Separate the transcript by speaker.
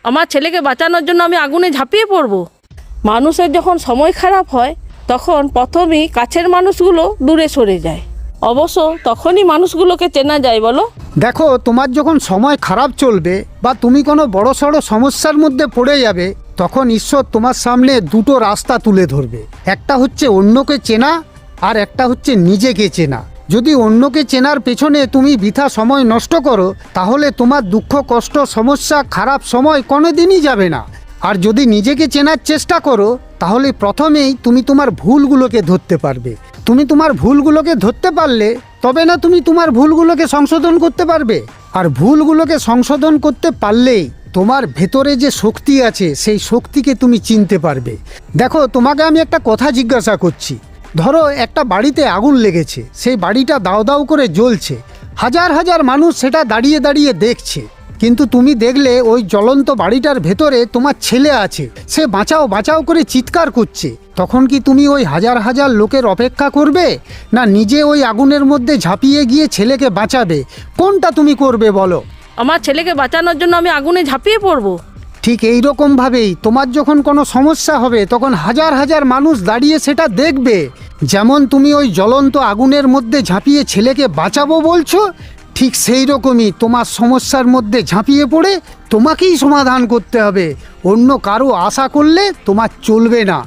Speaker 1: আমার ছেলেকে বাঁচানোর জন্য আমি আগুনে ঝাঁপিয়ে পড়ব? মানুষের যখন সময় খারাপ হয় তখন প্রথমেই কাছের মানুষগুলো দূরে সরে যায়, অবশ্য তখনই মানুষগুলোকে চেনা যায়। বলো,
Speaker 2: দেখো, তোমার যখন সময় খারাপ চলবে বা তুমি কোনো বড়সড় সমস্যার মধ্যে পড়ে যাবে, তখন ঈশ্বর তোমার সামনে দুটো রাস্তা তুলে ধরবে। একটা হচ্ছে অন্যকে চেনা, আর একটা হচ্ছে নিজেকে চেনা। যদি অন্যকে চেনার পেছনে তুমি বৃথা সময় নষ্ট করো, তাহলে তোমার দুঃখ, কষ্ট, সমস্যা, খারাপ সময় কোনোদিনই যাবে না। আর যদি নিজেকে চেনার চেষ্টা করো, তাহলে প্রথমেই তুমি তোমার ভুলগুলোকে ধরতে পারবে। তুমি তোমার ভুলগুলোকে ধরতে পারলে তবে না তুমি তোমার ভুলগুলোকে সংশোধন করতে পারবে। আর ভুলগুলোকে সংশোধন করতে পারলেই তোমার ভেতরে যে শক্তি আছে সেই শক্তিকে তুমি চিনতে পারবে। দেখো, তোমাকে আমি একটা কথা জিজ্ঞাসা করছি। ধরো একটা বাড়িতে আগুন লেগেছে, সেই বাড়িটা দাউ দাউ করে জ্বলছে, হাজার হাজার মানুষ সেটা দাঁড়িয়ে দাঁড়িয়ে দেখছে, কিন্তু তুমি দেখলে ওই জ্বলন্ত বাড়িটার ভেতরে তোমার ছেলে আছে, সে বাঁচাও বাঁচাও করে চিৎকার করছে। তখন কি তুমি ওই হাজার হাজার লোকের অপেক্ষা করবে, না নিজে ওই আগুনের মধ্যে ঝাঁপিয়ে গিয়ে ছেলেকে বাঁচাবে? কোনটা তুমি করবে বলো?
Speaker 1: আমার ছেলেকে বাঁচানোর জন্য আমি আগুনে ঝাঁপিয়ে পড়ব।
Speaker 2: ঠিক এই রকমভাবেই তোমার যখন কোনো সমস্যা হবে তখন হাজার হাজার মানুষ দাঁড়িয়ে সেটা দেখবে। যেমন তুমি ওই জ্বলন্ত আগুনের মধ্যে ঝাঁপিয়ে ছেলেকে বাঁচাবো বলছো, ঠিক সেই রকমই তোমার সমস্যার মধ্যে ঝাঁপিয়ে পড়ে তোমাকেই সমাধান করতে হবে। অন্য কারো আশা করলে তোমার চলবে না।